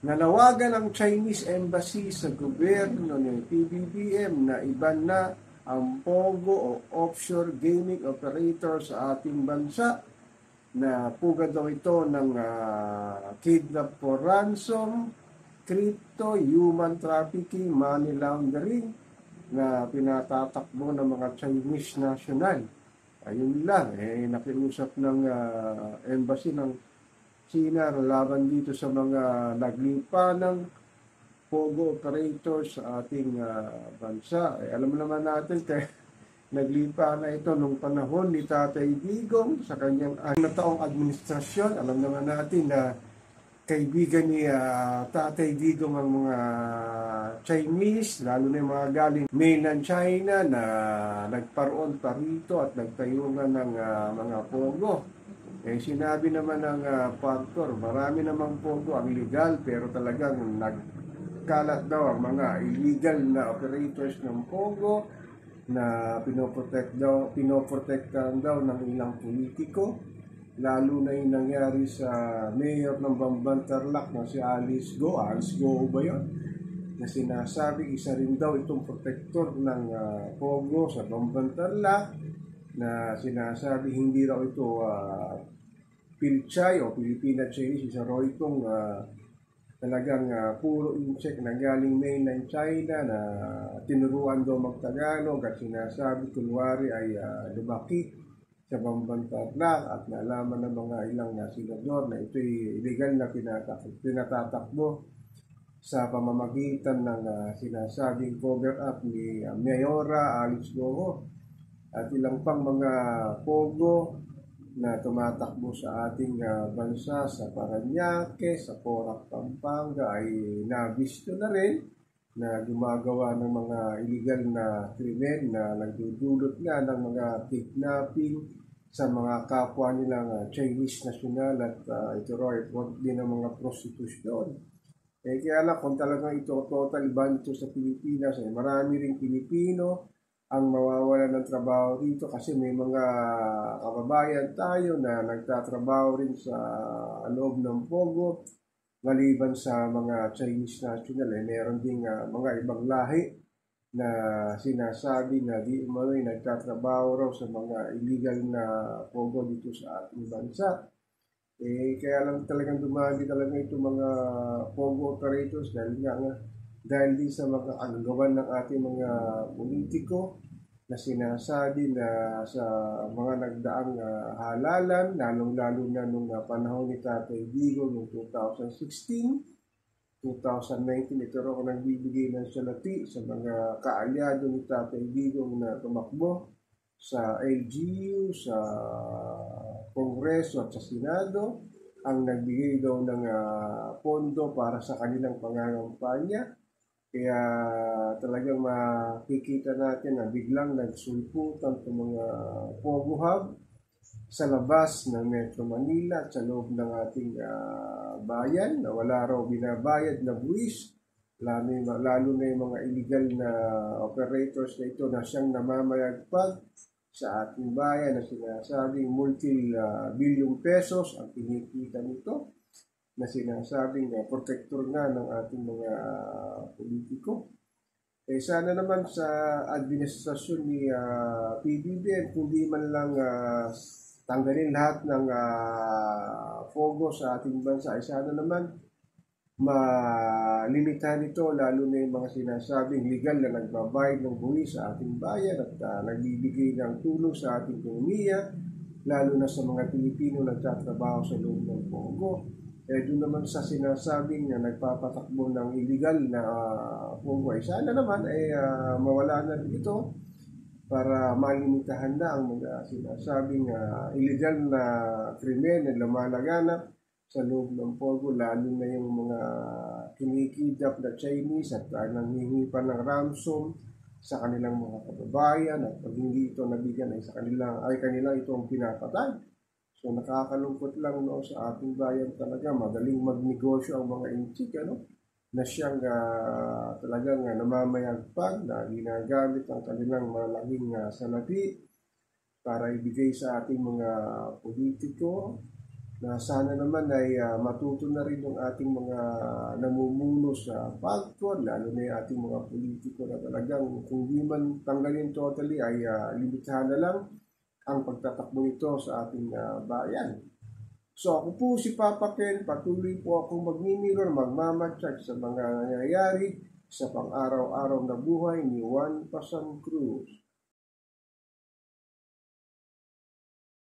Nanawagan ang Chinese Embassy sa gobyerno ng PBBM na iban na ang POGO o offshore gaming operator sa ating bansa na pugad daw ito ng kidnap for ransom, crypto, human trafficking, money laundering na pinatatakbo ng mga Chinese national. Ayun lang, nakiusap ng embassy ng China laban dito sa mga naglipa ng POGO operators sa ating bansa. Alam naman natin kaya naglipa na ito nung panahon ni Tatay Digong sa kanyang taong administrasyon. Alam naman natin na kaibigan ni Tatay Digong ang mga Chinese, lalo na yung mga galing mainland China na nagparoon pa rito at nagtayungan ng mga POGO. Sinabi naman ng pastor, marami namang POGO ang legal pero talagang nagkalat daw ang mga illegal na operators ng POGO na pinoprotektahan daw ng ilang politiko, lalo na yung nangyari sa mayor ng Bamban Tarlac na si Alice Go ba yun? Na sinasabi isa rin daw itong protector ng POGO sa Bamban Tarlac, na sinasabi hindi raw ito Pilchay o Filipina Chinese, isa raw itong talagang puro insect na galing mainland China na tinuruan daw magtagalog at sinasabi kunwari ay lumaki sa Bamban Tarlac at nalaman ng mga ilang senador na ito'y illegal na pinatatakbo sa pamamagitan ng sinasabing cover up ni Mayora Alice Goho at ilang pang mga POGO na tumatakbo sa ating bansa sa Parañaque, sa Porac, Pampanga ay nabisto na rin na gumagawa ng mga illegal na krimen na nagdudulot nga ng mga kidnapping sa mga kapwa nilang Chinese national at ito rin din ng mga prostitusyon. Kaya lang kung talagang ito total ban ito sa Pilipinas, marami ring Pilipino ang mawawala ng trabaho dito kasi may mga kababayan tayo na nagtatrabaho rin sa loob ng POGO maliban sa mga Chinese national. Meron ding mga ibang lahi na sinasabi na di umano'y nagtatrabaho raw sa mga illegal na POGO dito sa ating bansa. Kaya lang talagang dumami talaga itong mga POGO operators dahil din sa mga agawan ng ating mga politiko na sinasabi na sa mga nagdaang halalan, lalong-lalo na nung panahon ni Tatay Digong noong 2016, 2019, ito rin ako nagbibigay ng salati sa mga kaalyado ni Tatay Digong na tumakbo sa LGU, sa Kongreso at sa Senado, ang nagbigay daw ng pondo para sa kanilang pangangampanya. Kaya talagang makikita natin na biglang nagsulputan ng mga POGO hub sa labas ng Metro Manila at sa loob ng ating bayan na wala raw binabayad na buwis, lalo na yung mga illegal na operators na ito na siyang namamayagpag sa ating bayan na sinasabing multi-billion pesos ang kinikita nito, na sinasabing protector nga ng ating mga politiko. Sana naman sa administrasyon ni PBBM, kundi man lang tanggalin lahat ng POGO sa ating bansa, sana naman malimitahan ito, lalo na yung mga sinasabing legal na nagbabayad ng buwis sa ating bayan at nagbibigay ng tulong sa ating ekonomiya, lalo na sa mga Pilipino na nagtatrabaho sa loob ng POGO. Doon naman sa sinasabing na nagpapatakbo ng illegal na POGO, sana naman mawala na ito para malimitahan na ang mga sinasabing illegal na krimen na lumalaganap sa loob ng POGO, lalo na yung mga kinikidnap na Chinese at nanghihingi pa ng ransom sa kanilang mga kababayan at pag hindi ito nabigyan ay kanila itong pinapatay. So nakakalungkot lang sa ating bayan talaga, madaling magnegosyo ang mga inchik, na siyang talagang namamayagpag na ginagamit ang kanilang malaking salapi para ibigay sa ating mga politiko na sana naman ay matuto na rin yung ating mga namumuno sa pagtuon, lalo na yung ating mga politiko na talagang kung di man tanggalin totally ay limitahan na lang ang pagtatakbo nito sa ating bayan. So ako po si Papa Ken, patuloy po akong magmimirror, magmamatsyag sa mga nangyayari sa pang-araw-araw na buhay ni Juan Pasang Cruz.